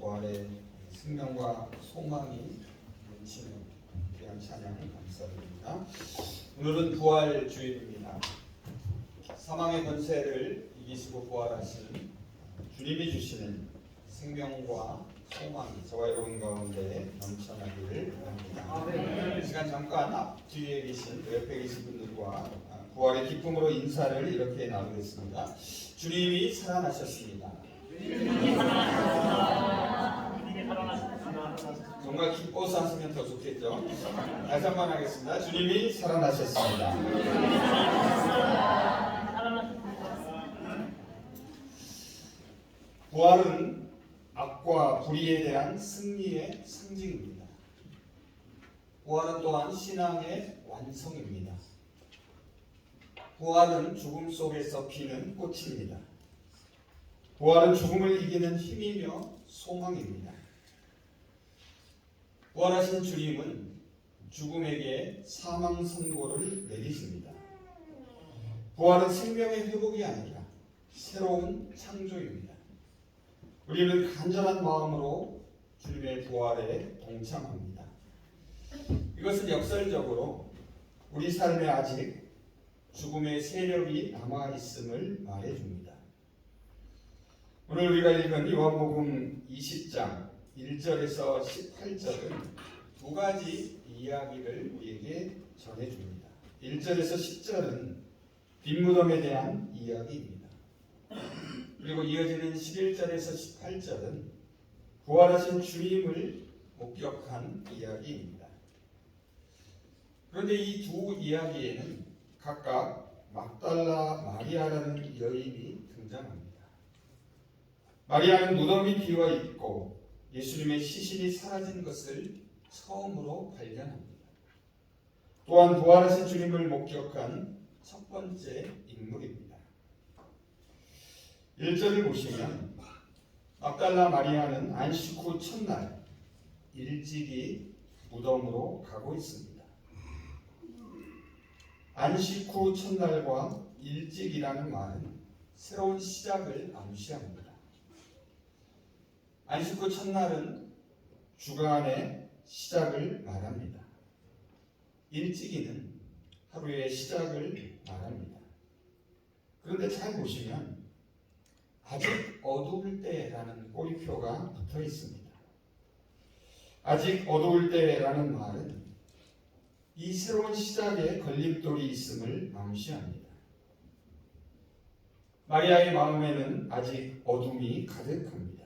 부활의 생명과 소망이 넘치는 귀한 찬양 감사드립니다. 오늘은 부활 주일입니다. 사망의 권세를 이기시고 부활하신 주님이 주시는 생명과 소망이 저와 여러분 가운데 넘쳐나기를 바랍니다. 이 시간 잠깐 앞 뒤에 계신 옆에 계신 분들과 부활의 기쁨으로 인사를 이렇게 나누겠습니다. 주님이 살아나셨습니다. 정말 기뻐서 하시면 더 좋겠죠. 다시 한번 하겠습니다. 주님이 살아나셨습니다. 부활은 악과 불의에 대한 승리의 상징입니다. 부활은 또한 신앙의 완성입니다. 부활은 죽음 속에서 피는 꽃입니다. 부활은 죽음을 이기는 힘이며 소망입니다. 부활하신 주님은 죽음에게 사망 선고를 내리십니다. 부활은 생명의 회복이 아니라 새로운 창조입니다. 우리는 간절한 마음으로 주님의 부활에 동참합니다. 이것은 역설적으로 우리 삶에 아직 죽음의 세력이 남아있음을 말해줍니다. 오늘 우리가 읽은 요한복음 20장 1절에서 18절은 두 가지 이야기를 우리에게 전해줍니다. 1절에서 10절은 빈무덤에 대한 이야기입니다. 그리고 이어지는 11절에서 18절은 부활하신 주님을 목격한 이야기입니다. 그런데 이 두 이야기에는 각각 막달라 마리아라는 여인이 등장합니다. 마리아는 무덤이 비어 있고 예수님의 시신이 사라진 것을 처음으로 발견합니다. 또한 부활하신 주님을 목격한 첫 번째 인물입니다. 1절을 보시면 막달라 마리아는 안식 후 첫날 일찍이 무덤으로 가고 있습니다. 안식 후 첫날과 일찍이라는 말은 새로운 시작을 암시합니다. 안식 후 첫날은 주간의 시작을 말합니다. 일찍이는 하루의 시작을 말합니다. 그런데 잘 보시면 아직 어두울 때라는 꼬리표가 붙어 있습니다. 아직 어두울 때라는 말은 이 새로운 시작에 걸림돌이 있음을 암시합니다. 마리아의 마음에는 아직 어둠이 가득합니다.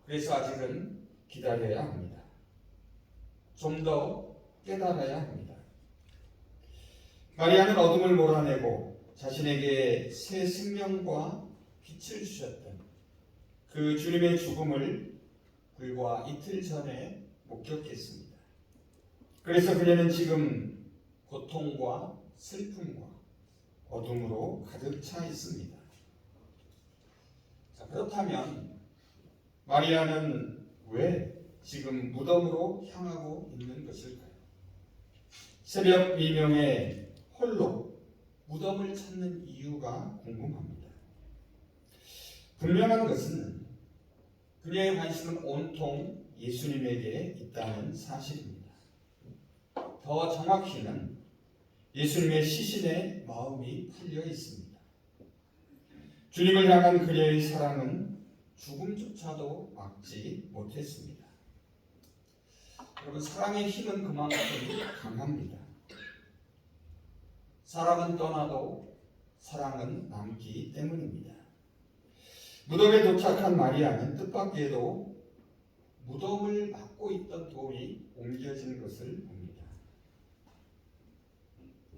그래서 아직은 기다려야 합니다. 좀 더 깨달아야 합니다. 마리아는 어둠을 몰아내고 자신에게 새 생명과 빛을 주셨던 그 주님의 죽음을 불과 이틀 전에 목격했습니다. 그래서 그녀는 지금 고통과 슬픔과 어둠으로 가득 차 있습니다. 자, 그렇다면 마리아는 왜 지금 무덤으로 향하고 있는 것일까요? 새벽 미명에 홀로 무덤을 찾는 이유가 궁금합니다. 분명한 것은 그녀의 관심은 온통 예수님에게 있다는 사실입니다. 더 정확히는 예수님의 시신에 마음이 풀려 있습니다. 주님을 향한 그녀의 사랑은 죽음조차도 막지 못했습니다. 여러분, 사랑의 힘은 그만큼 강합니다. 사랑은 떠나도 사랑은 남기 때문입니다. 무덤에 도착한 마리아는 뜻밖에도 무덤을 막고 있던 돌이 옮겨진 것을 봅니다.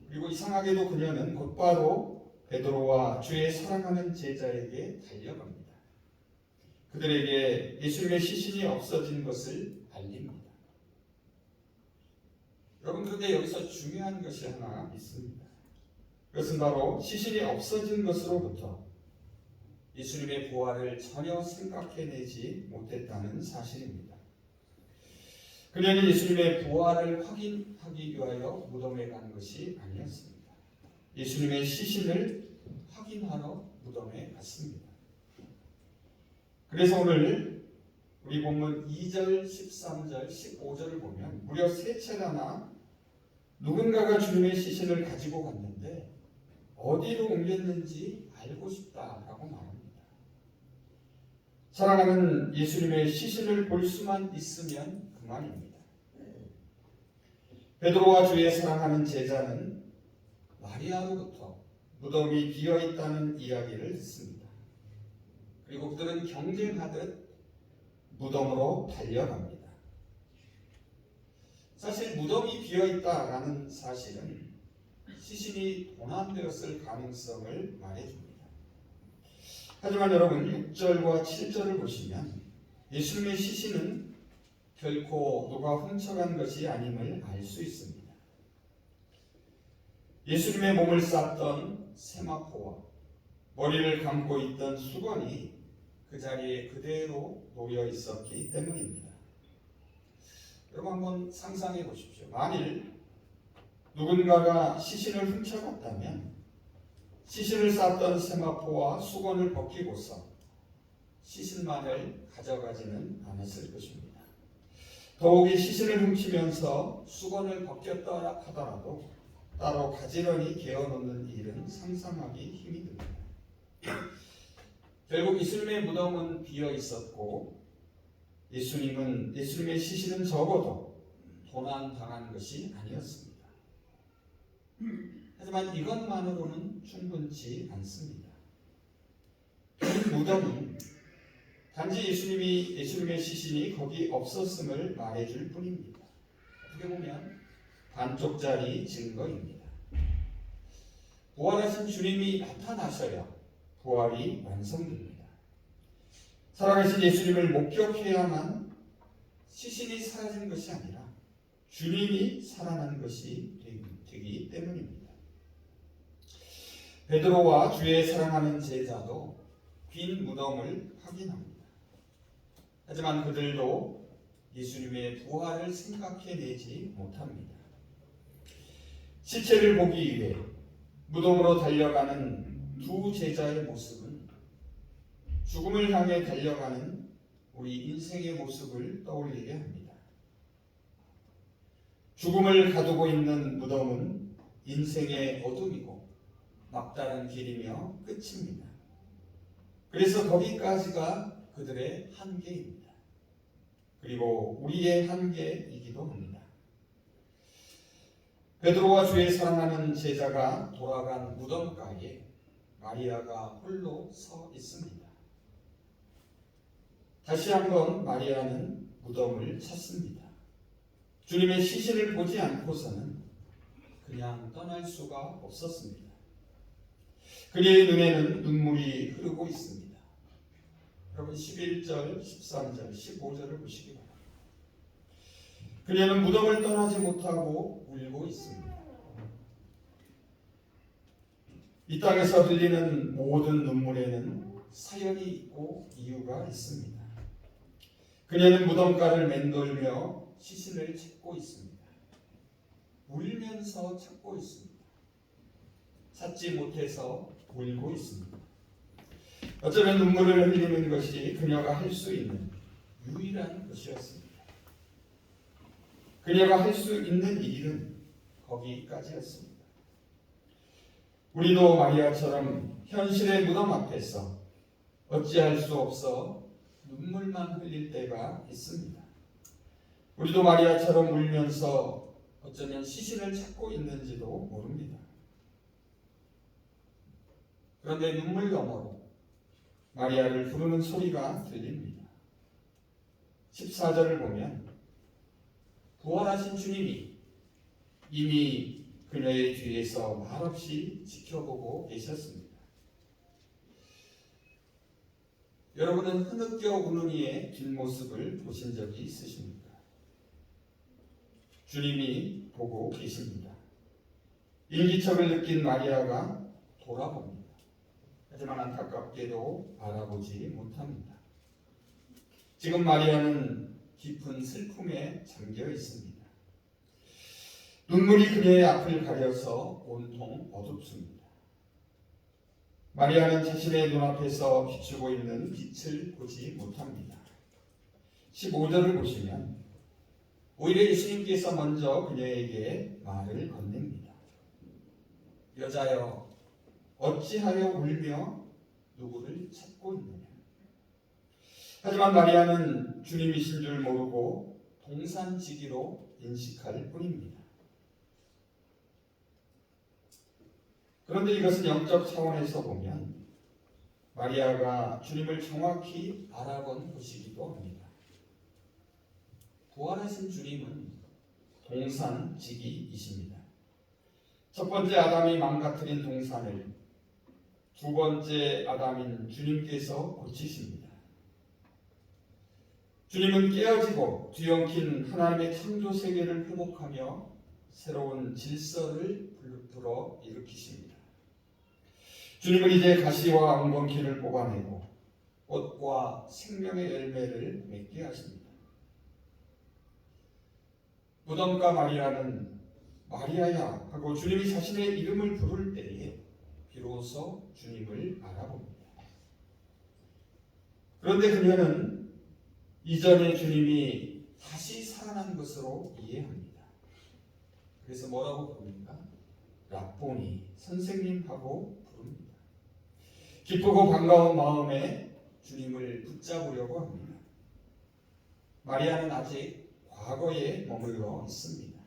그리고 이상하게도 그녀는 곧바로 베드로와 주의 사랑하는 제자에게 달려갑니다. 그들에게 예수님의 시신이 없어진 것을 알립니다. 여러분, 그런데 여기서 중요한 것이 하나 있습니다. 그것은 바로 시신이 없어진 것으로부터 예수님의 부활을 전혀 생각해내지 못했다는 사실입니다. 그녀는 예수님의 부활을 확인하기 위하여 무덤에 간 것이 아니었습니다. 예수님의 시신을 확인하러 무덤에 갔습니다. 그래서 오늘 우리 본문 2절, 13절, 15절을 보면 무려 3차례나 누군가가 주님의 시신을 가지고 갔는데 어디로 옮겼는지 알고 싶다라고 말합니다. 사랑하는 예수님의 시신을 볼 수만 있으면 그만입니다. 베드로와 주의 사랑하는 제자는 마리아로부터 무덤이 비어있다는 이야기를 듣습니다. 그리고 그들은 경쟁하듯 무덤으로 달려갑니다. 사실 무덤이 비어있다라는 사실은 시신이 도난되었을 가능성을 말해줍니다. 하지만 여러분 6절과 7절을 보시면 예수님의 시신은 결코 누가 훔쳐간 것이 아님을 알 수 있습니다. 예수님의 몸을 쌌던 세마포와 머리를 감고 있던 수건이 그 자리에 그대로 놓여 있었기 때문입니다. 여러분 한번 상상해 보십시오. 만일 누군가가 시신을 훔쳐갔다면 시신을 쌌던 세마포와 수건을 벗기고서 시신만을 가져가지는 않았을 것입니다. 더욱이 시신을 훔치면서 수건을 벗겼다 하더라도 따로 가지런히 개어놓는 일은 상상하기 힘이 듭니다. 결국 예수님의 무덤은 비어 있었고 예수님의 시신은 적어도 도난당한 것이 아니었습니다. 하지만 이것만으로는 충분치 않습니다. 이 무덤은 단지 예수님의 시신이 거기 없었음을 말해줄 뿐입니다. 어떻게 보면 반쪽짜리 증거입니다. 부활하신 주님이 나타나셔야 부활이 완성됩니다. 살아계신 예수님을 목격해야만 시신이 사라진 것이 아니라 주님이 살아난 것이 되기 때문입니다. 베드로와 주의 사랑하는 제자도 빈 무덤을 확인합니다. 하지만 그들도 예수님의 부활을 생각해내지 못합니다. 시체를 보기 위해 무덤으로 달려가는 두 제자의 모습은 죽음을 향해 달려가는 우리 인생의 모습을 떠올리게 합니다. 죽음을 가두고 있는 무덤은 인생의 어둠이고 막다른 길이며 끝입니다. 그래서 거기까지가 그들의 한계입니다. 그리고 우리의 한계이기도 합니다. 베드로와 주의 사랑하는 제자가 돌아간 무덤가에 마리아가 홀로 서 있습니다. 다시 한번 마리아는 무덤을 찾습니다. 주님의 시신을 보지 않고서는 그냥 떠날 수가 없었습니다. 그녀의 눈에는 눈물이 흐르고 있습니다. 여러분 11절, 13절, 15절을 보시기 바랍니다. 그녀는 무덤을 떠나지 못하고 울고 있습니다. 이 땅에서 흘리는 모든 눈물에는 사연이 있고 이유가 있습니다. 그녀는 무덤가를 맴돌며 시신을 찾고 있습니다. 울면서 찾고 있습니다. 찾지 못해서 울고 있습니다. 어쩌면 눈물을 흘리는 것이 그녀가 할 수 있는 유일한 것이었습니다. 그녀가 할 수 있는 일은 거기까지였습니다. 우리도 마리아처럼 현실의 무덤 앞에서 어찌할 수 없어 눈물만 흘릴 때가 있습니다. 우리도 마리아처럼 울면서 어쩌면 시신을 찾고 있는지도 모릅니다. 그런데 눈물 너머로 마리아를 부르는 소리가 들립니다. 14절을 보면 부활하신 주님이 이미 그녀의 뒤에서 말없이 지켜보고 계셨습니다. 여러분은 흐느껴 우는 이의 뒷모습을 보신 적이 있으십니까? 주님이 보고 계십니다. 인기척을 느낀 마리아가 돌아봅니다. 하지만 안타깝게도 알아보지 못합니다. 지금 마리아는 깊은 슬픔에 잠겨 있습니다. 눈물이 그녀의 앞을 가려서 온통 어둡습니다. 마리아는 자신의 눈앞에서 비추고 있는 빛을 보지 못합니다. 15절을 보시면 오히려 예수님께서 먼저 그녀에게 말을 건넵니다. 여자여, 어찌하여 울며 누구를 찾고 있느냐? 하지만 마리아는 주님이신 줄 모르고 동산지기로 인식할 뿐입니다. 그런데 이것은 영적 차원에서 보면 마리아가 주님을 정확히 알아본 것이기도 합니다. 부활하신 주님은 동산지기이십니다. 첫 번째 아담이 망가뜨린 동산을 두 번째 아담인 주님께서 고치십니다. 주님은 깨어지고 뒤엉킨 하나님의 창조 세계를 회복하며 새로운 질서를 불어 일으키십니다. 주님은 이제 가시와 엉겅퀴를 뽑아내고 꽃과 생명의 열매를 맺게 하십니다. 무덤가 마리아는 마리아야 하고 주님이 자신의 이름을 부를 때에 비로소 주님을 알아봅니다. 그런데 그녀는 이전에 주님이 다시 살아난 것으로 이해합니다. 그래서 뭐라고 부릅니까? 랍보니, 선생님하고 부릅니다. 기쁘고 반가운 마음에 주님을 붙잡으려고 합니다. 마리아는 아직 과거에 머물러 있습니다.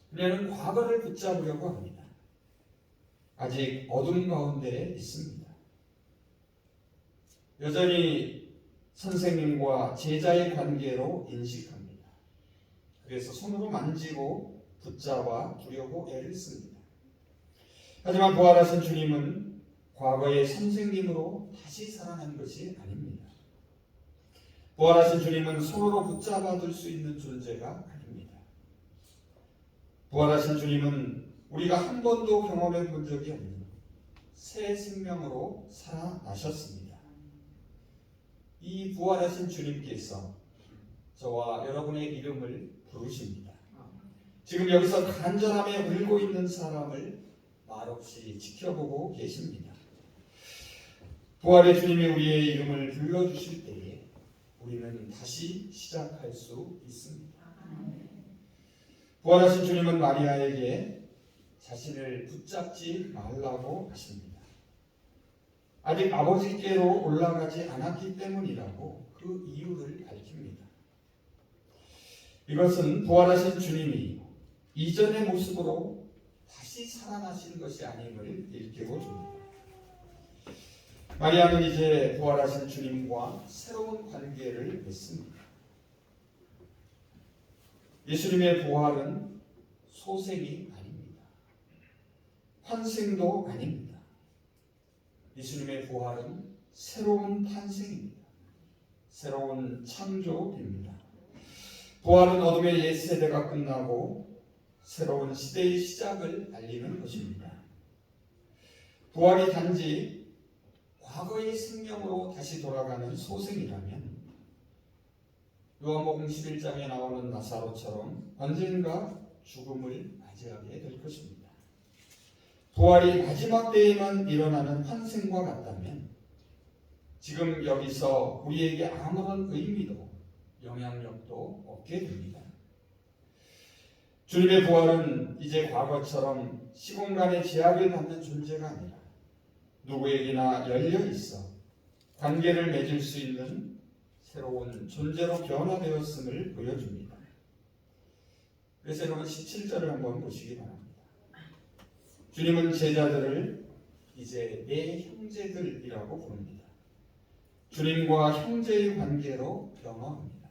그녀는 과거를 붙잡으려고 합니다. 아직 어둠 가운데 있습니다. 여전히 선생님과 제자의 관계로 인식합니다. 그래서 손으로 만지고 붙잡아 주려고 애를 씁니다. 하지만 부활하신 주님은 과거의 선생님으로 다시 살아난 것이 아닙니다. 부활하신 주님은 손으로 붙잡아 둘 수 있는 존재가 아닙니다. 부활하신 주님은 우리가 한 번도 경험해 본 적이 없는 새 생명으로 살아나셨습니다. 이 부활하신 주님께서 저와 여러분의 이름을 부르십니다. 지금 여기서 간절함에 울고 있는 사람을 말없이 지켜보고 계십니다. 부활의 주님이 우리의 이름을 불러주실 때에 우리는 다시 시작할 수 있습니다. 부활하신 주님은 마리아에게 자신을 붙잡지 말라고 하십니다. 아직 아버지께로 올라가지 않았기 때문이라고 그 이유를 밝힙니다. 이것은 부활하신 주님이 이전의 모습으로 다시 살아나신 것이 아님을 일깨워 줍니다. 마리아는 이제 부활하신 주님과 새로운 관계를 맺습니다. 예수님의 부활은 소생이 아닙니다. 환생도 아닙니다. 예수님의 부활은 새로운 탄생입니다. 새로운 창조입니다. 부활은 어둠의 옛 세대가 끝나고 새로운 시대의 시작을 알리는 것입니다. 부활이 단지 과거의 생명으로 다시 돌아가는 소생이라면 요한복음 11장에 나오는 나사로처럼 언젠가 죽음을 맞이하게 될 것입니다. 부활이 마지막 때에만 일어나는 환생과 같다면 지금 여기서 우리에게 아무런 의미도 영향력도 없게 됩니다. 주님의 부활은 이제 과거처럼 시공간의 제약을 받는 존재가 아니라 누구에게나 열려 있어 관계를 맺을 수 있는 새로운 존재로 변화되었음을 보여줍니다. 그래서 여러분 17절을 한번 보시기 바랍니다. 주님은 제자들을 이제 내 형제들이라고 부릅니다. 주님과 형제의 관계로 변화합니다.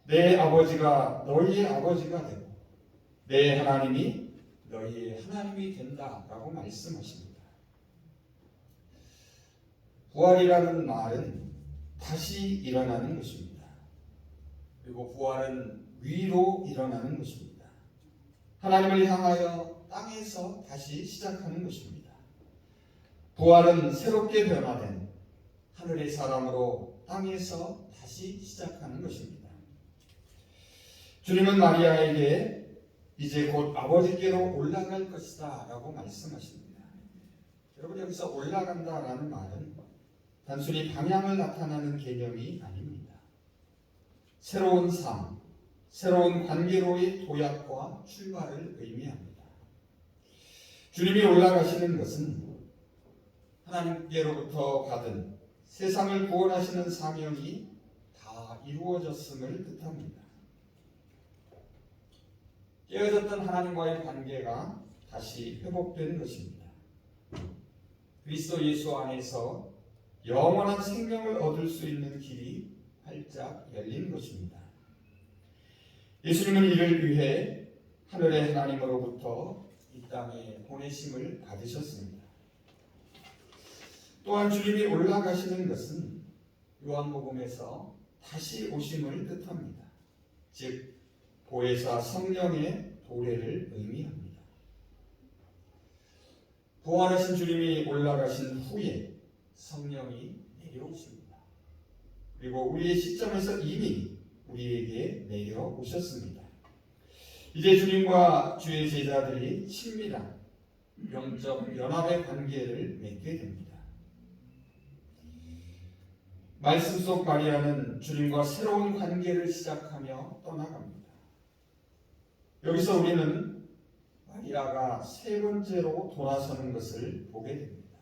내 아버지가 너희의 아버지가 되고 내 하나님이 너희의 하나님이 된다라고 말씀하십니다. 부활이라는 말은 다시 일어나는 것입니다. 그리고 부활은 위로 일어나는 것입니다. 하나님을 향하여 땅에서 다시 시작하는 것입니다. 부활은 새롭게 변화된 하늘의 사람으로 땅에서 다시 시작하는 것입니다. 주님은 마리아에게 이제 곧 아버지께로 올라갈 것이다 라고 말씀하십니다. 여러분 여기서 올라간다라는 말은 단순히 방향을 나타내는 개념이 아닙니다. 새로운 삶, 새로운 관계로의 도약과 출발을 의미합니다. 주님이 올라가시는 것은 하나님께로부터 받은 세상을 구원하시는 사명이 다 이루어졌음을 뜻합니다. 깨어졌던 하나님과의 관계가 다시 회복되는 것입니다. 그리스도 예수 안에서 영원한 생명을 얻을 수 있는 길이 활짝 열린 것입니다. 예수님은 이를 위해 하늘의 하나님으로부터 이 땅에 보내심을 받으셨습니다. 또한 주님이 올라가시는 것은 요한복음에서 다시 오심을 뜻합니다. 즉 보혜사 성령의 도래를 의미합니다. 부활하신 주님이 올라가신 후에 성령이 내려오십니다. 그리고 우리의 시점에서 이미 우리에게 내려오셨습니다. 이제 주님과 주의 제자들이 친밀한 영적 연합의 관계를 맺게 됩니다. 말씀 속 마리아는 주님과 새로운 관계를 시작하며 떠나갑니다. 여기서 우리는 마리아가 세 번째로 돌아서는 것을 보게 됩니다.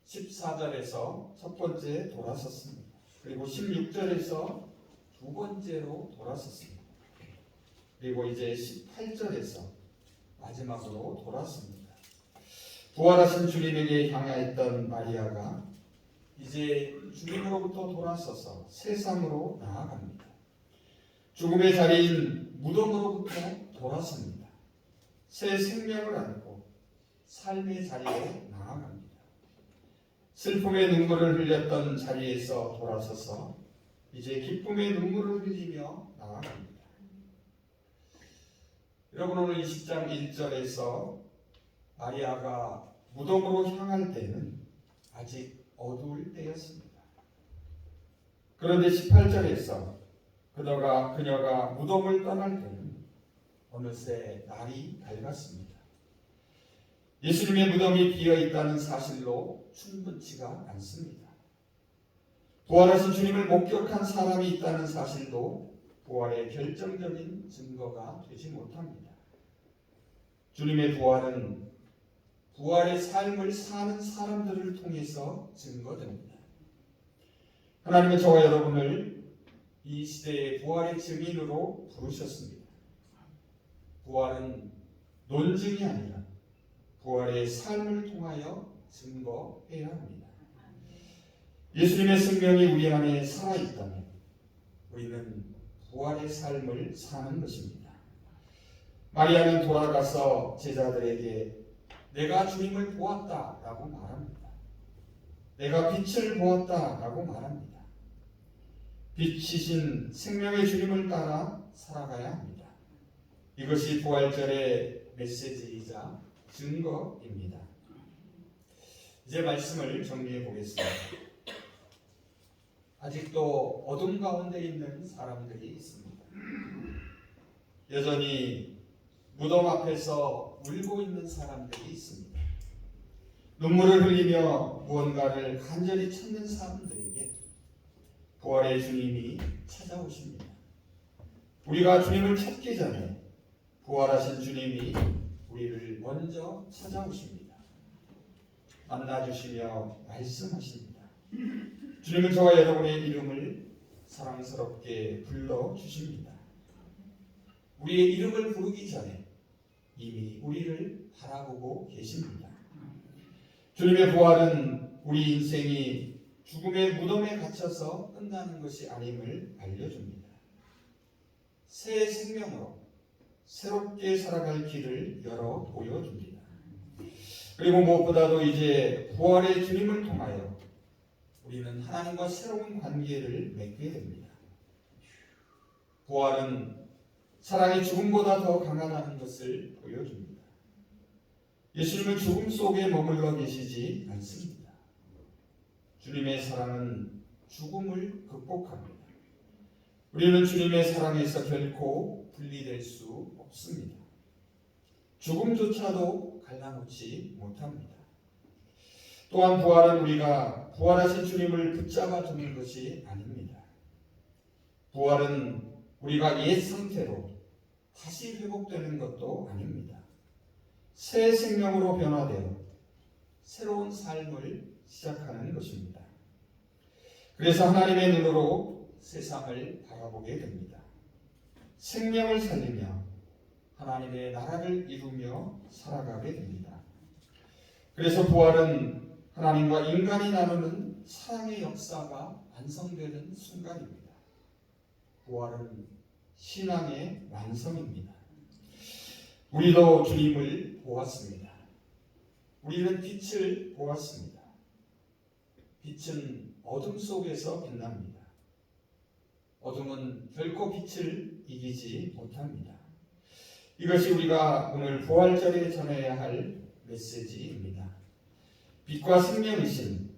14절에서 첫 번째 돌아섰습니다. 그리고 16절에서 두 번째로 돌아섰습니다. 그리고 이제 18절에서 마지막으로 돌았습니다. 부활하신 주님에게 향하였던 마리아가 이제 주님으로부터 돌아서서 세상으로 나아갑니다. 죽음의 자리인 무덤으로부터 돌아섭니다. 새 생명을 안고 삶의 자리로 나아갑니다. 슬픔의 눈물을 흘렸던 자리에서 돌아서서 이제 기쁨의 눈물을 흘리며 나아갑니다. 여러분, 오늘 20장 1절에서 마리아가 무덤으로 향할 때는 아직 어두울 때였습니다. 그런데 18절에서 그녀가 무덤을 떠날 때는 어느새 날이 밝았습니다. 예수님의 무덤이 비어있다는 사실로 충분치가 않습니다. 부활하신 주님을 목격한 사람이 있다는 사실도 부활의 결정적인 증거가 되지 못합니다. 주님의 부활은 부활의 삶을 사는 사람들을 통해서 증거됩니다. 하나님은 저와 여러분을 이 시대의 부활의 증인으로 부르셨습니다. 부활은 논증이 아니라 부활의 삶을 통하여 증거해야 합니다. 예수님의 생명이 우리 안에 살아있다면 우리는 부활의 삶을 사는 것입니다. 마리아는 돌아가서 제자들에게 내가 주님을 보았다라고 말합니다. 내가 빛을 보았다라고 말합니다. 빛이신 생명의 주님을 따라 살아가야 합니다. 이것이 부활절의 메시지이자 증거입니다. 이제 말씀을 정리해 보겠습니다. 아직도 어둠 가운데 있는 사람들이 있습니다. 여전히 무덤 앞에서 울고 있는 사람들이 있습니다. 눈물을 흘리며 무언가를 간절히 찾는 사람들에게 부활의 주님이 찾아오십니다. 우리가 주님을 찾기 전에 부활하신 주님이 우리를 먼저 찾아오십니다. 만나주시며 말씀하십니다. 주님은 저와 여러분의 이름을 사랑스럽게 불러주십니다. 우리의 이름을 부르기 전에 이미 우리를 바라보고 계십니다. 주님의 부활은 우리 인생이 죽음의 무덤에 갇혀서 끝나는 것이 아님을 알려줍니다. 새 생명으로 새롭게 살아갈 길을 열어 보여줍니다. 그리고 무엇보다도 이제 부활의 주님을 통하여 우리는 하나님과 새로운 관계를 맺게 됩니다. 부활은 사랑이 죽음보다 더 강하다는 것을 보여줍니다. 예수님은 죽음 속에 머물러 계시지 않습니다. 주님의 사랑은 죽음을 극복합니다. 우리는 주님의 사랑에서 결코 분리될 수 없습니다. 죽음조차도 갈라놓지 못합니다. 또한 부활은 우리가 부활하신 주님을 붙잡아 두는 것이 아닙니다. 부활은 우리가 옛 상태로 다시 회복되는 것도 아닙니다. 새 생명으로 변화되어 새로운 삶을 시작하는 것입니다. 그래서 하나님의 눈으로 세상을 바라보게 됩니다. 생명을 살리며 하나님의 나라를 이루며 살아가게 됩니다. 그래서 부활은 하나님과 인간이 나누는 사랑의 역사가 완성되는 순간입니다. 부활은 신앙의 완성입니다. 우리도 주님을 보았습니다. 우리는 빛을 보았습니다. 빛은 어둠 속에서 빛납니다. 어둠은 결코 빛을 이기지 못합니다. 이것이 우리가 오늘 부활절에 전해야 할 메시지입니다. 빛과 생명이신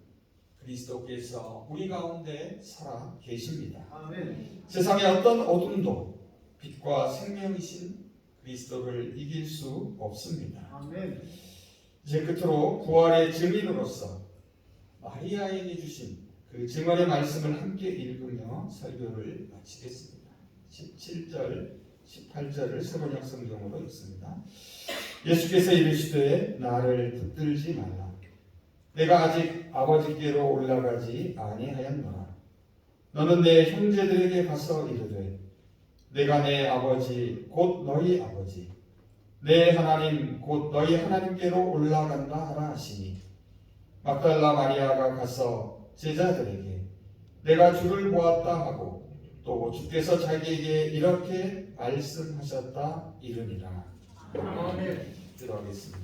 그리스도께서 우리 가운데 살아 계십니다. 아멘. 세상의 어떤 어둠도 빛과 생명이신 그리스도를 이길 수 없습니다. 아멘. 이제 끝으로 부활의 증인으로서 마리아에게 주신 그 증언의 말씀을 함께 읽으며 설교를 마치겠습니다. 17절, 18절을 세번역 성경으로 읽습니다. 예수께서 이르시되 나를 붙들지 말라. 내가 아직 아버지께로 올라가지 아니하였노라. 너는 내 형제들에게 가서 이르되 내가 내 아버지 곧 너희 아버지 내 하나님 곧 너희 하나님께로 올라간다 하라 하시니 막달라 마리아가 가서 제자들에게 내가 주를 보았다 하고 또 주께서 자기에게 이렇게 말씀하셨다 이르니라. 아멘. 기도하겠습니다.